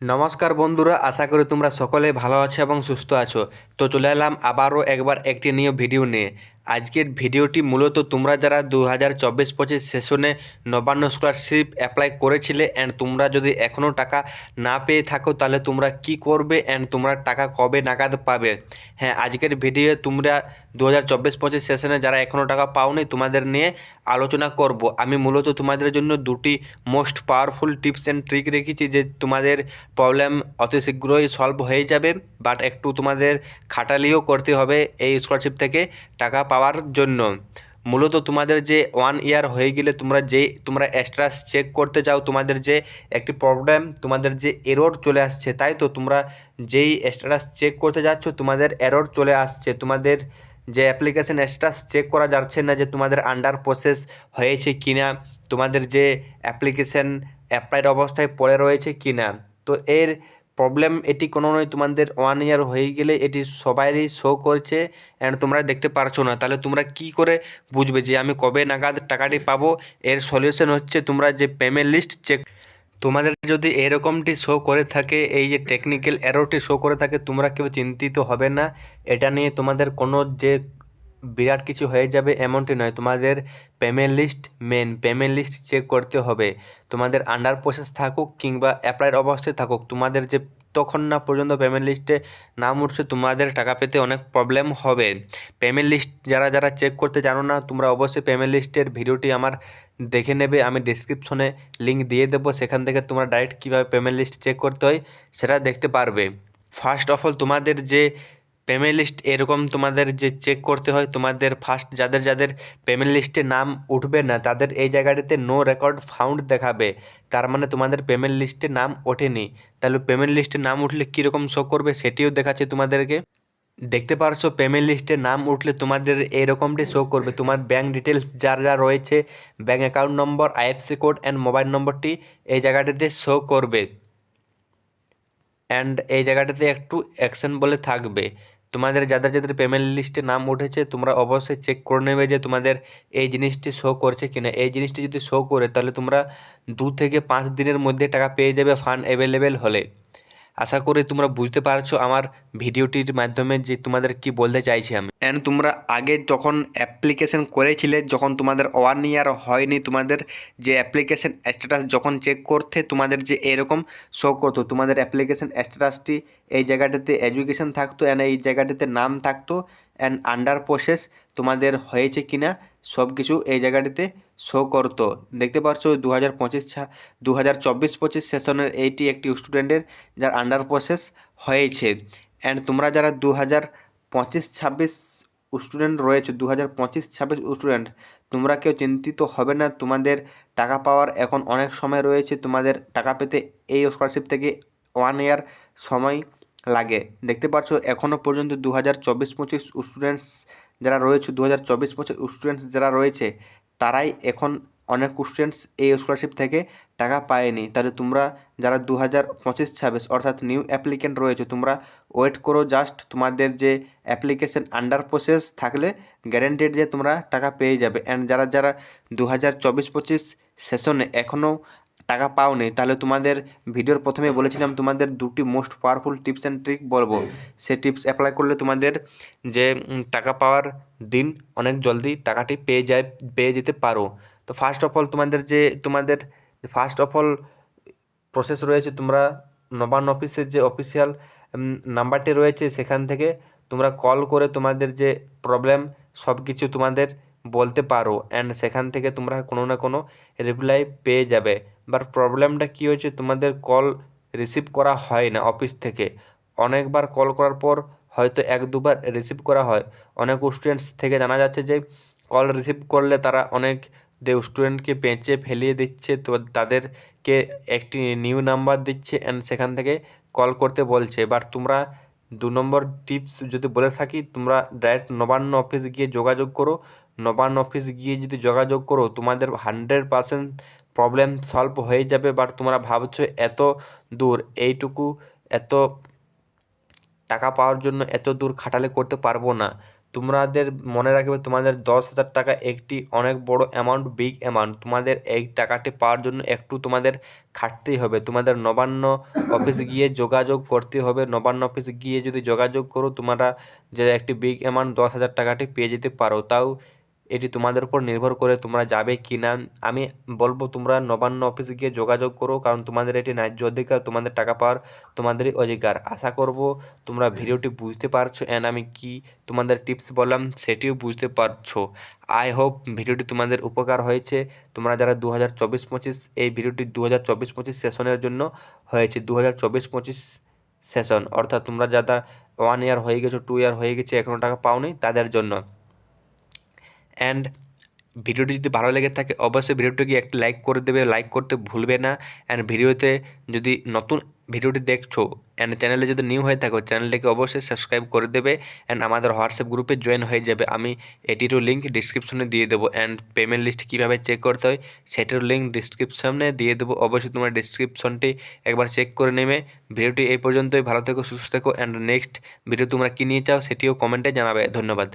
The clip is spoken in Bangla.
নমস্কার বন্ধুরা, আশা করি তোমরা সকলে ভালো আছো এবং সুস্থ আছো। তো চলে এলাম আবারও একবার একটি নিউ ভিডিও নিয়ে। আজকের ভিডিওটি মূলত তোমরা যারা 2024-25 সেশনে নবান্ন স্কলারশিপ অ্যাপ্লাই করেছিলে অ্যান্ড তোমরা যদি এখনও টাকা না পেয়ে থাকো তাহলে তোমরা কি করবে অ্যান্ড তোমরা টাকা কবে নাগাদ পাবে। হ্যাঁ, আজকের ভিডিওয়ে তোমরা 2024-25 সেশনে যারা এখনও টাকা পাওনি তোমাদের নিয়ে আলোচনা করব। আমি মূলত তোমাদের জন্য দুটি most powerful tips and trick রেখেছি যে তোমাদের প্রবলেম অতি শীঘ্রই সলভ হয়ে যাবে, বাট একটু তোমাদের খাটালিও করতে হবে এই স্কলারশিপ থেকে টাকা পাওয়ার জন্য। মূলত তোমাদের যে 1 ইয়ার হয়ে গেলে তোমরা এক্সট্রা চেক করতে চাও, তোমাদের যে একটি প্রবলেম, তোমাদের যে এরর চলে আসছে, তাই তো তোমরা যেই এক্সট্রা চেক করতে যাচ্ছ তোমাদের এরর চলে আসছে, তোমাদের যে অ্যাপ্লিকেশন এক্সট্রা চেক করা যাচ্ছে না যে তোমাদের আন্ডার প্রসেস হয়েছে কি না, তোমাদের যে অ্যাপ্লিকেশন অ্যাপ্লাইড অবস্থায় পড়ে রয়েছে কি না। তো এর প্রবলেম এটি কোনো নয়, তোমাদের 1 ইয়ার হয়ে গেলে এটি সবাইরই শো করছে অ্যান্ড তোমরা দেখতে পারছো না। তাহলে তোমরা কি করে বুঝবে যে আমি কবে নাগাদ টাকাটি পাবো? এর সলিউশন হচ্ছে তোমরা যে পেমেন্ট লিস্ট চেক, তোমাদের যদি এরকমটি শো করে থাকে, এই যে টেকনিক্যাল এররটি শো করে থাকে, তোমরা কেউ চিন্তিত হবে না। এটা নিয়ে তোমাদের কোনো যে বিরাট কিছু হয়ে যাবে এমনটি নয়। তোমাদের পেমেন্ট লিস্ট চেক করতে হবে। তোমাদের আন্ডার প্রসেস থাকুক কিংবা অ্যাপ্লাইড অবস্থায় থাকুক, তোমাদের যে তখন না পর্যন্ত পেমেন্ট লিস্টে নাম উঠছে তোমাদের টাকা পেতে অনেক প্রবলেম হবে। পেমেন্ট লিস্ট যারা যারা চেক করতে জানো না, তোমরা অবশ্যই পেমেন্ট লিস্টের ভিডিওটি আমার দেখে নেবে, আমি ডিসক্রিপশনে লিঙ্ক দিয়ে দেবো, সেখান থেকে তোমরা ডাইরেক্ট কীভাবে পেমেন্ট লিস্ট চেক করতে হয় সেটা দেখতে পারবে। ফার্স্ট অফ অল তোমাদের যে পেমেন্ট লিস্ট এরকম তোমাদের যে চেক করতে হয়, তোমাদের ফার্স্ট যাদের যাদের পেমেন্ট লিস্টে নাম উঠবে না তাদের এই জায়গাটিতে নো রেকর্ড ফাউন্ড দেখাবে, তার মানে তোমাদের পেমেন্ট লিস্টে নাম ওঠেনি। তাহলে পেমেন্ট লিস্টে নাম উঠলে কীরকম শো করবে সেটিও দেখাচ্ছে তোমাদেরকে। দেখতে পারছো পেমেন্ট লিস্টে নাম উঠলে তোমাদের এইরকমটি শো করবে, তোমার ব্যাঙ্ক ডিটেলস যার যা রয়েছে, bank account number, IFC code and mobile নম্বরটি এই জায়গাটিতে শো করবে অ্যান্ড এই জায়গাটাতে একটু অ্যাকশন বলে থাকবে। তোমাদের যাদের যাদের পেমেন্ট লিস্টে নাম উঠেছে তোমরা অবশ্যই চেক করে নেবে যে তোমাদের এই জিনিসটি শো করছে কিনা। এই জিনিসটি যদি শো করে তাহলে তোমরা 2 থেকে 5 দিনের মধ্যে টাকা পেয়ে যাবে ফান্ড অ্যাভেলেবেল হলে। আশা করি তোমরা বুঝতে পারছো আমার ভিডিওটির মাধ্যমে যে তোমাদের কি বলতে চাইছি আমি। অ্যান্ড তোমরা আগে যখন অ্যাপ্লিকেশন করেছিলে, যখন তোমাদের 1 ইয়ার হয়নি, তোমাদের যে অ্যাপ্লিকেশন স্ট্যাটাস যখন চেক করতে তোমাদের যে এরকম শো করতো, তোমাদের অ্যাপ্লিকেশন স্ট্যাটাসটি এই জায়গাটাতে এডুকেশন থাকতো অ্যান্ড এই জায়গাটাতে নাম থাকতো অ্যান্ড আন্ডার প্রসেস তোমাদের হয়েছে কিনা সব কিছু এই জায়গাটিতে শো করতো। দেখতে পাচ্ছ 2024-25 সেশনের এইটি একটি স্টুডেন্টের যার আন্ডার প্রসেস হয়েছে। অ্যান্ড তোমরা যারা 2025-26 স্টুডেন্ট রয়েছে, 2025-26 স্টুডেন্ট, তোমরা কেউ চিন্তিত হবে না, তোমাদের টাকা পাওয়ার এখন অনেক সময় রয়েছে। তোমাদের টাকা পেতে এই স্কলারশিপ থেকে 1 ইয়ার সময় লাগে। দেখতে পাচ্ছ এখনও পর্যন্ত 2024-25 স্টুডেন্টস যারা রয়েছে, 2024-25 স্টুডেন্টস যারা রয়েছে তারাই এখন অনেক স্টুডেন্টস এই স্কলারশিপ থেকে টাকা পায়নি। তাহলে তোমরা যারা 2025-26 অর্থাৎ নিউ অ্যাপ্লিকেন্ট রয়েছে, তোমরা ওয়েট করো জাস্ট, তোমাদের যে অ্যাপ্লিকেশন আন্ডার প্রসেস থাকলে গ্যারেন্টেড যে তোমরা টাকা পেয়ে যাবে। অ্যান্ড যারা যারা 2024-25 সেশনে এখনও টাকা পাওনি, তাহলে তোমাদের ভিডিওর প্রথমে বলেছিলাম তোমাদের দুটি most powerful tips and trick বলবো, সে টিপস অ্যাপ্লাই করলে তোমাদের যে টাকা পাওয়ার দিন অনেক জলদি টাকাটি পেয়ে যেতে পারো। তো ফার্স্ট অফ অল তোমাদের ফার্স্ট অফ অল প্রসেস রয়েছে, তোমরা নবান্ন অফিসের যে অফিসিয়াল নাম্বারটি রয়েছে সেখান থেকে তোমরা কল করে তোমাদের যে প্রবলেম সব কিছু তোমাদের বলতে পারো অ্যান্ড সেখান থেকে তোমরা কোনো না কোনো রিপ্লাই পেয়ে যাবে। বাট প্রবলেমটা কী হয়েছে, তোমাদের কল রিসিভ করা হয় না অফিস থেকে। অনেকবার কল করার পর হয়তো 1-2বার রিসিভ করা হয়। অনেক স্টুডেন্টস থেকে জানা যাচ্ছে যে কল রিসিভ করলে তারা অনেক স্টুডেন্টকে পেঁচে ফেলিয়ে দিচ্ছে, তো তাদেরকে একটি নিউ নাম্বার দিচ্ছে অ্যান্ড সেখান থেকে কল করতে বলছে। বাট তোমরা 2 নম্বর টিপস যদি বলে থাকি, তোমরা ডাইরেক্ট নবান্ন অফিস গিয়ে যোগাযোগ করো। নবান্ন অফিস গিয়ে যদি যোগাযোগ করো তোমাদের 100% প্রবলেম সলভ হয়ে যাবে। বাট তোমরা ভাবছো এত দূর, এত টাকা পাওয়ার জন্য এত দূর খাটালে করতে পারবো না। তোমাদের মনে রাখবে তোমাদের 10,000 টাকা একটি অনেক বড় অ্যামাউন্ট, বিগ অ্যামাউন্ট। তোমাদের এই টাকাটি পাওয়ার জন্য একটু তোমাদের খাটতেই হবে। তোমাদের নবান্ন অফিসে গিয়ে যোগাযোগ করতে হবে। নবান্ন অফিসে গিয়ে যদি যোগাযোগ করো তোমরা যে একটি বিগ অ্যামাউন্ট 10,000 টাকাটি পেয়ে যেতে পারো। তাও এটি তোমাদের উপর নির্ভর করে তোমরা যাবে কি না। আমি বলবো তোমরা নবান্ন অফিসে গিয়ে যোগাযোগ করো, কারণ তোমাদের এটি ন্যায্য অধিকার, তোমাদের টাকা পাওয়ার তোমাদেরই অধিকার। আশা করব তোমরা ভিডিওটি বুঝতে পারছো অ্যান্ড আমি কি তোমাদের টিপস বললাম সেটিও বুঝতে পারছো। আই হোপ ভিডিওটি তোমাদের উপকার হয়েছে। তোমরা যারা 2024-25 এই ভিডিওটি 2024-25 সেশনের জন্য হয়েছে, 2024-25 সেশন অর্থাৎ তোমরা যারা 1 ইয়ার হয়ে গেছো, 2 ইয়ার হয়ে গেছে এখনও টাকা পাওনি তাদের জন্য। অ্যান্ড ভিডিওটি যদি ভালো লেগে থাকে অবশ্যই ভিডিওটিকে একটি লাইক করে দেবে, লাইক করতে ভুলবে না। অ্যান্ড ভিডিওতে যদি নতুন ভিডিওটি দেখছো অ্যান্ড চ্যানেলে যদি নিউ হয়ে থাকো চ্যানেলটিকে অবশ্যই সাবস্ক্রাইব করে দেবে অ্যান্ড আমাদের হোয়াটসঅ্যাপ গ্রুপে জয়েন হয়ে যাবে। আমি এটিরও লিঙ্ক ডিসক্রিপশনে দিয়ে দেবো অ্যান্ড পেমেন্ট লিস্ট কীভাবে চেক করতে হয় সেটির লিঙ্ক ডিসক্রিপশনে দিয়ে দেবো। অবশ্যই তোমরা ডিসক্রিপশনটি একবার চেক করে নেবে। ভিডিওটি এই পর্যন্তই। ভালো থেকো, সুস্থ থেকো অ্যান্ড নেক্সট ভিডিও তোমরা কী নিয়ে চাও সেটিও কমেন্টে জানাবে। ধন্যবাদ।